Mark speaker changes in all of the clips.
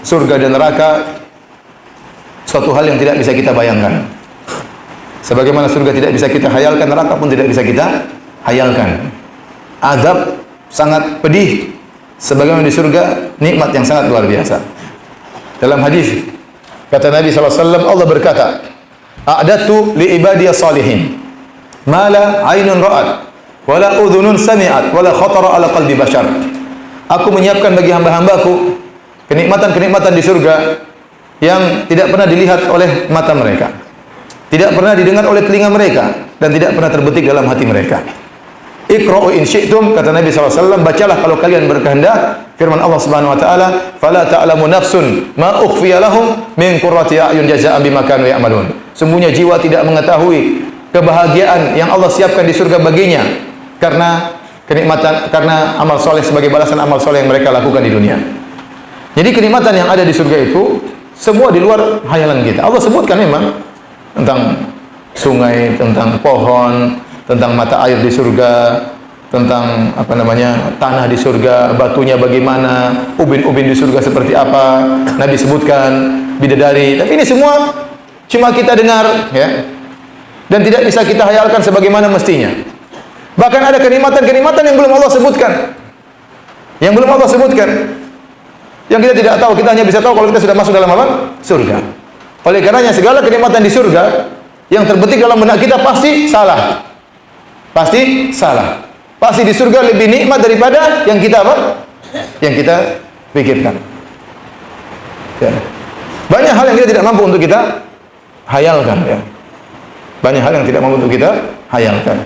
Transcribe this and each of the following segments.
Speaker 1: surga dan neraka suatu hal yang tidak bisa kita bayangkan. Sebagaimana surga tidak bisa kita hayalkan, neraka pun tidak bisa kita hayalkan. Azab sangat pedih, sebagaimana di surga nikmat yang sangat luar biasa. Dalam hadis kata Nabi SAW, Allah berkata, "A'dadtu li ibadiyas salihin ma la 'ainun ra'at wa la udhunun sami'at wa la khatara 'ala qalbi bashar." Aku menyiapkan bagi hamba-hambaku kenikmatan-kenikmatan di surga yang tidak pernah dilihat oleh mata mereka, tidak pernah didengar oleh telinga mereka, dan tidak pernah terbetik dalam hati mereka. Iqra'u in syi'tum, kata Nabi SAW, bacalah kalau kalian berkehendak. Firman Allah Subhanahu wa taala, "Fala ta'lamu nafsun ma ukhfiya lahum min qurrati a'yun jazaa'an bima kanu ya'malun." Sungguhnya jiwa tidak mengetahui kebahagiaan yang Allah siapkan di surga baginya karena kenikmatan, karena amal soleh sebagai balasan amal soleh yang mereka lakukan di dunia. Jadi kenikmatan yang ada di surga itu semua di luar hayalan kita. Allah sebutkan memang tentang sungai, tentang pohon, tentang mata air di surga, tentang tanah di surga, batunya bagaimana, ubin-ubin di surga seperti apa. Nabi sebutkan bidadari. Tapi ini semua cuma kita dengar, ya, dan tidak bisa kita hayalkan sebagaimana mestinya. Bahkan ada kenikmatan-kenikmatan yang belum Allah sebutkan, yang kita tidak tahu. Kita hanya bisa tahu kalau kita sudah masuk dalam apa? Surga. Oleh karenanya segala kenikmatan di surga yang terbetik dalam benak kita pasti salah. Pasti di surga lebih nikmat daripada yang kita Yang kita pikirkan. Ya. Banyak hal yang kita tidak mampu untuk kita hayalkan, ya. Banyak hal yang tidak mampu untuk kita hayalkan.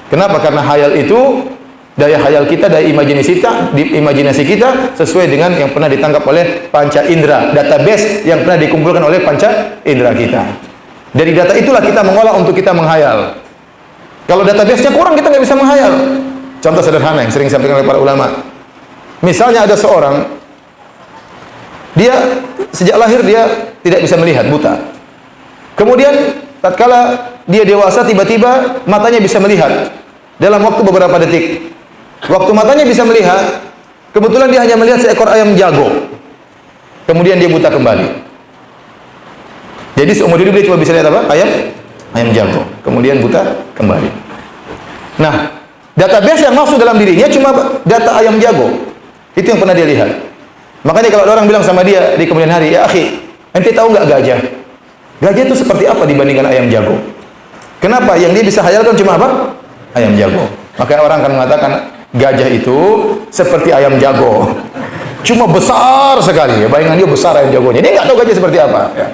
Speaker 1: Kenapa? Karena hayal itu daya hayal kita, daya imajinasi kita sesuai dengan yang pernah ditangkap oleh panca indera, database yang pernah dikumpulkan oleh panca indera kita. Dari data itulah kita mengolah untuk kita menghayal. Kalau database-nya kurang, kita nggak bisa menghayal. Contoh sederhana yang sering disampaikan oleh para ulama. Misalnya ada seorang, dia sejak lahir dia tidak bisa melihat, buta. Kemudian tatkala dia dewasa, tiba-tiba matanya bisa melihat dalam waktu beberapa detik. Waktu matanya bisa melihat, kebetulan dia hanya melihat seekor ayam jago. Kemudian dia buta kembali. Jadi seumur hidup dia cuma bisa lihat apa? Ayam jago. Kemudian buta kembali. Nah, database yang masuk dalam dirinya cuma data ayam jago. Itu yang pernah dia lihat. Makanya kalau ada orang bilang sama dia di kemudian hari, "Ya akhi, ente tahu nggak gajah? Gajah itu seperti apa dibandingkan ayam jago?" Kenapa? Yang dia bisa hayalkan cuma apa? Ayam jago. Maka orang akan mengatakan gajah itu seperti ayam jago. Cuma besar sekali. Ya, bayangan dia besar ayam jagonya. Dia nggak tahu gajah seperti apa. Ya.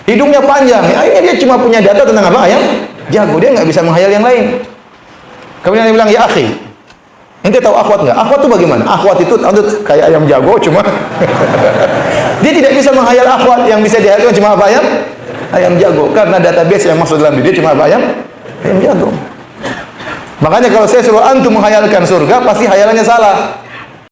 Speaker 1: Hidungnya panjang. Ya, akhirnya dia cuma punya data tentang apa? Ayam jago. Dia nggak bisa menghayal yang lain. Kemudian dia bilang, "Ya akhi, ente tahu akhwat nggak? Akhwat itu bagaimana? Akhwat itu kayak ayam jago, cuma dia tidak bisa menghayal akhwat. Yang bisa dihayalkan cuma apa? Ayam jago. Karena database yang masuk dalam diri cuma apa? Ayam jago. Makanya kalau saya suruh antum menghayalkan surga, pasti hayalannya salah.